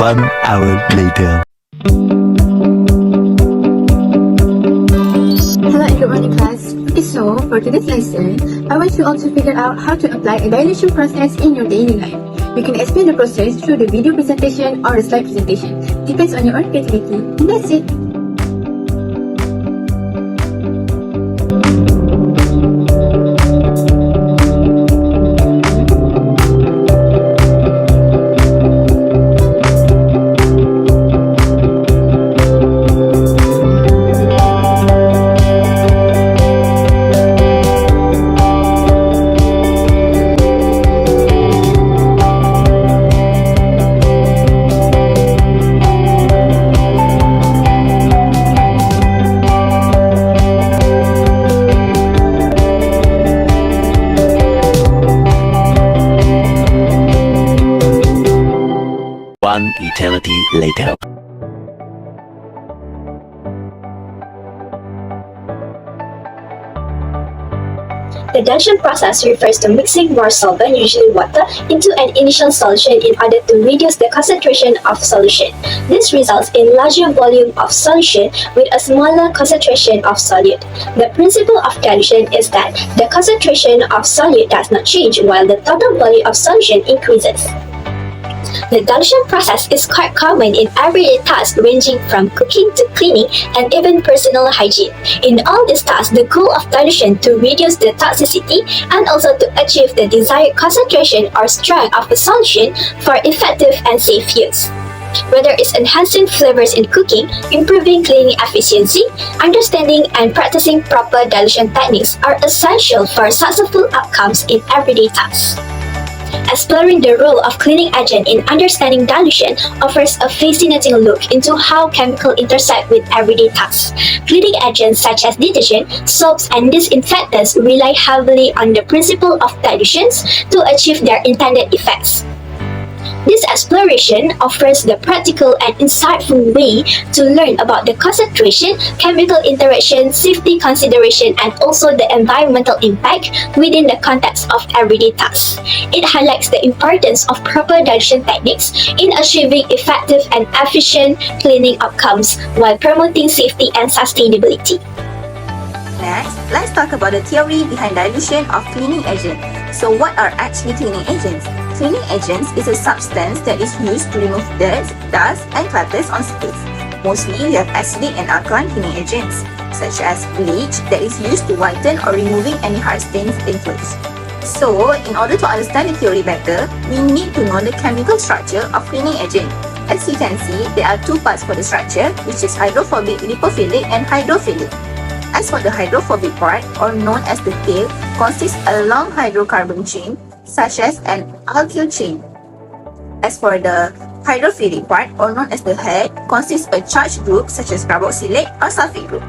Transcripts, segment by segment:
1 hour later. Hello and good morning class. Okay, so for today's lesson, I want you all to figure out how to apply a dilution process in your daily life. You can explain the process through the video presentation or the slide presentation. Depends on your own creativity. And that's it. One eternity later. The dilution process refers to mixing more solvent, usually water, into an initial solution in order to reduce the concentration of solution. This results in larger volume of solution with a smaller concentration of solute. The principle of dilution is that the concentration of solute does not change while the total volume of solution increases. The dilution process is quite common in everyday tasks ranging from cooking to cleaning and even personal hygiene. In all these tasks, the goal of dilution to reduce the toxicity and also to achieve the desired concentration or strength of the solution for effective and safe use. Whether it's enhancing flavors in cooking, improving cleaning efficiency, understanding and practicing proper dilution techniques are essential for successful outcomes in everyday tasks. Exploring the role of cleaning agent in understanding dilution offers a fascinating look into how chemicals intersect with everyday tasks. Cleaning agents such as detergent, soaps, and disinfectants rely heavily on the principle of dilutions to achieve their intended effects. This exploration offers the practical and insightful way to learn about the concentration, chemical interaction, safety consideration, and also the environmental impact within the context of everyday tasks. It highlights the importance of proper dilution techniques in achieving effective and efficient cleaning outcomes while promoting safety and sustainability. Next, let's talk about the theory behind dilution of cleaning agent. So what are actually cleaning agents? Cleaning agents is a substance that is used to remove dirt, dust, and clutters on surface. Mostly, we have acidic and alkaline cleaning agents, such as bleach that is used to whiten or removing any hard stains in clothes. So, in order to understand the theory better, we need to know the chemical structure of cleaning agent. As you can see, there are two parts for the structure, which is hydrophobic, lipophilic, and hydrophilic. As for the hydrophobic part, or known as the tail, consists a long hydrocarbon chain, such as an alkyl chain. As for the hydrophilic part, or known as the head, consists a charged group such as carboxylate or sulfate group.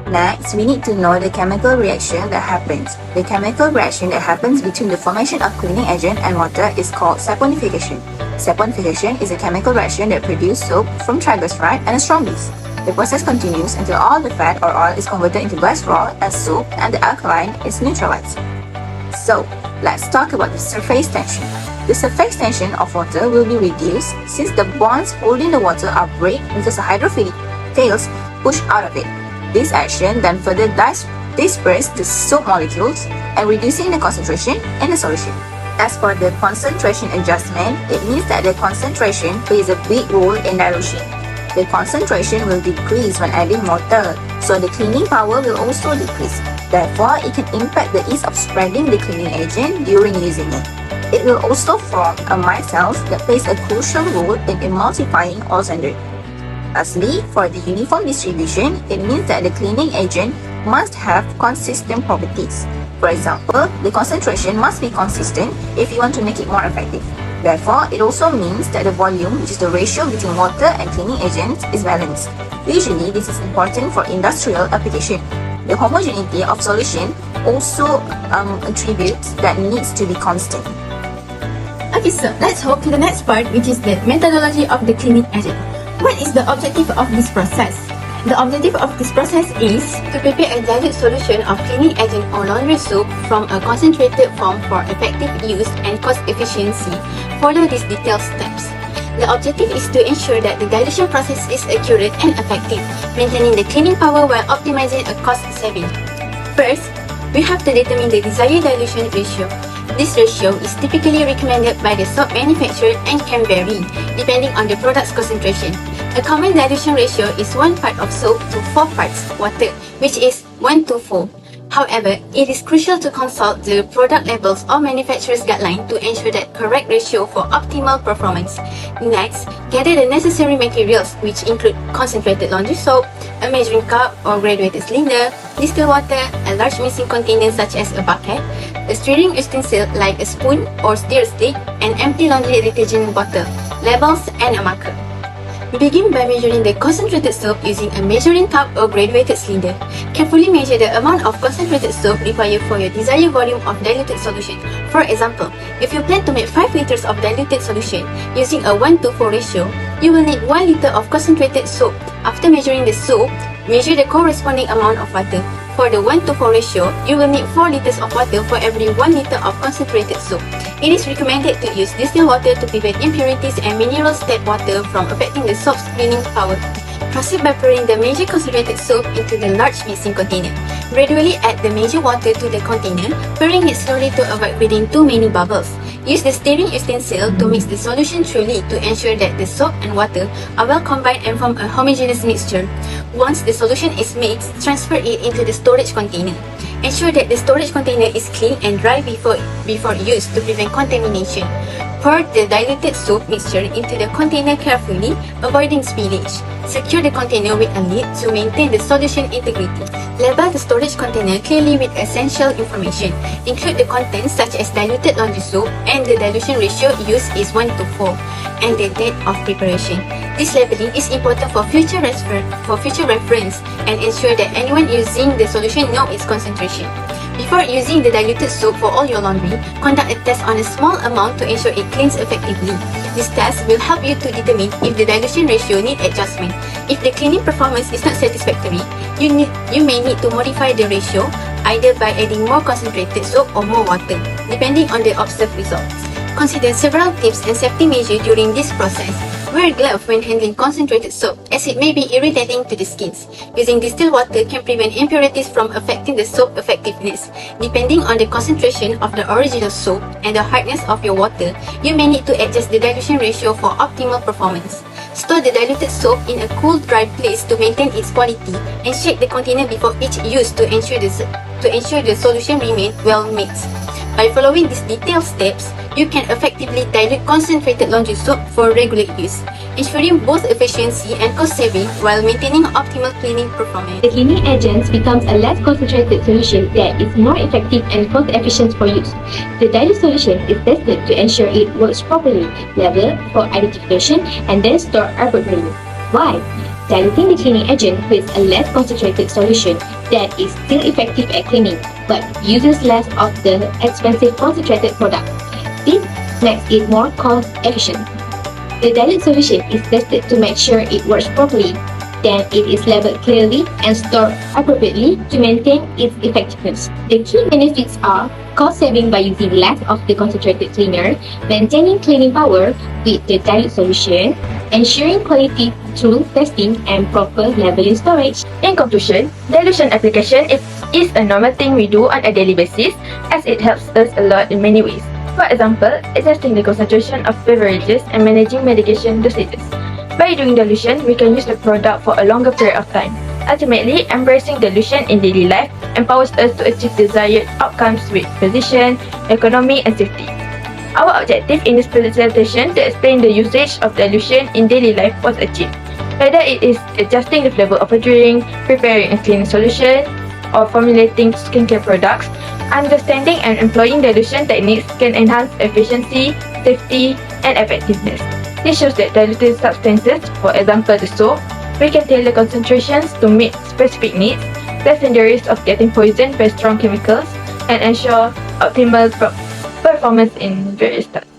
Next, we need to know the chemical reaction that happens. The chemical reaction that happens between the formation of cleaning agent and water is called saponification. Saponification is a chemical reaction that produces soap from triglyceride and a strong base. The process continues until all the fat or oil is converted into glycerol as soap and the alkaline is neutralized. So, let's talk about the surface tension. The surface tension of water will be reduced since the bonds holding the water are break because the hydrophilic tails push out of it. This action then further disperses the soap molecules and reducing the concentration in the solution. As for the concentration adjustment, it means that the concentration plays a big role in dilution. The concentration will decrease when adding water, so the cleaning power will also decrease. Therefore, it can impact the ease of spreading the cleaning agent during using it. It will also form a micelles that plays a crucial role in emulsifying oils and dirt. Lastly, for the uniform distribution, it means that the cleaning agent must have consistent properties. For example, the concentration must be consistent if you want to make it more effective. Therefore, it also means that the volume, which is the ratio between water and cleaning agents, is balanced. Usually, this is important for industrial application. The homogeneity of solution also attributes that needs to be constant. Okay, so let's hop to the next part, which is the methodology of the cleaning agent. What is the objective of this process? The objective of this process is to prepare a dilute solution of cleaning agent or laundry soap from a concentrated form for effective use and cost efficiency. Follow these detailed steps. The objective is to ensure that the dilution process is accurate and effective, maintaining the cleaning power while optimizing a cost saving. First, we have to determine the desired dilution ratio. This ratio is typically recommended by the soap manufacturer and can vary depending on the product's concentration. A common dilution ratio is 1 part of soap to 4 parts water, which is 1:4. However, it is crucial to consult the product labels or manufacturer's guideline to ensure that correct ratio for optimal performance. Next, gather the necessary materials, which include concentrated laundry soap, a measuring cup or graduated cylinder, distilled water, a large mixing container such as a bucket, a stirring utensil like a spoon or stir stick, an empty laundry detergent bottle, labels, and a marker. Begin by measuring the concentrated soap using a measuring cup or graduated cylinder. Carefully measure the amount of concentrated soap required for your desired volume of diluted solution. For example, if you plan to make 5 liters of diluted solution using a 1:4 ratio, you will need 1 liter of concentrated soap. After measuring the soap, measure the corresponding amount of water. For the 1:4 ratio, you will need 4 liters of water for every 1 liter of concentrated soap. It is recommended to use distilled water to prevent impurities and minerals tap water from affecting the soap's cleaning power. Proceed by pouring the measured concentrated soap into the large mixing container. Gradually add the measured water to the container, pouring it slowly to avoid creating too many bubbles. Use the stirring utensil to mix the solution thoroughly to ensure that the soap and water are well combined and form a homogeneous mixture. Once the solution is mixed, transfer it into the storage container. Ensure that the storage container is clean and dry before use to prevent contamination. Pour the diluted soap mixture into the container carefully, avoiding spillage. Secure the container with a lid to maintain the solution integrity. Label the storage container clearly with essential information. Include the contents such as diluted laundry soap and the dilution ratio used is 1:4 and the date of preparation. This labeling is important for future reference and ensure that anyone using the solution know its concentration. Before using the diluted soap for all your laundry, conduct a test on a small amount to ensure it cleans effectively. This test will help you to determine if the dilution ratio needs adjustment. If the cleaning performance is not satisfactory, you may need to modify the ratio either by adding more concentrated soap or more water, depending on the observed results. Consider several tips and safety measures during this process. Wear gloves when handling concentrated soap, as it may be irritating to the skins. Using distilled water can prevent impurities from affecting the soap effectiveness. Depending on the concentration of the original soap and the hardness of your water, you may need to adjust the dilution ratio for optimal performance. Store the diluted soap in a cool, dry place to maintain its quality, and shake the container before each use to ensure the solution remains well mixed. By following these detailed steps, you can effectively dilute concentrated laundry soap for regular use, ensuring both efficiency and cost saving while maintaining optimal cleaning performance. The cleaning agents becomes a less concentrated solution that is more effective and cost efficient for use. The dilute solution is tested to ensure it works properly, labeled for identification, and then stored appropriately. Why? Diluting the cleaning agent creates a less concentrated solution that is still effective at cleaning, but uses less of the expensive concentrated product. This makes it more cost efficient. The dilute solution is tested to make sure it works properly. Then it is labeled clearly and stored appropriately to maintain its effectiveness. The key benefits are cost saving by using less of the concentrated cleaner, maintaining cleaning power with the dilute solution, ensuring quality through testing and proper labeling storage. In conclusion, dilution application is a normal thing we do on a daily basis, as it helps us a lot in many ways. For example, adjusting the concentration of beverages and managing medication dosages. By doing dilution, we can use the product for a longer period of time. Ultimately, embracing dilution in daily life empowers us to achieve desired outcomes with precision, economy, and safety. Our objective in this presentation to explain the usage of dilution in daily life was achieved. Whether it is adjusting the flavor of a drink, preparing a cleaning solution, or formulating skincare products, understanding and employing dilution techniques can enhance efficiency, safety, and effectiveness. This shows that diluted substances, for example the soap, we can tailor concentrations to meet specific needs, lessen the risk of getting poisoned by strong chemicals, and ensure optimal performance in various tasks.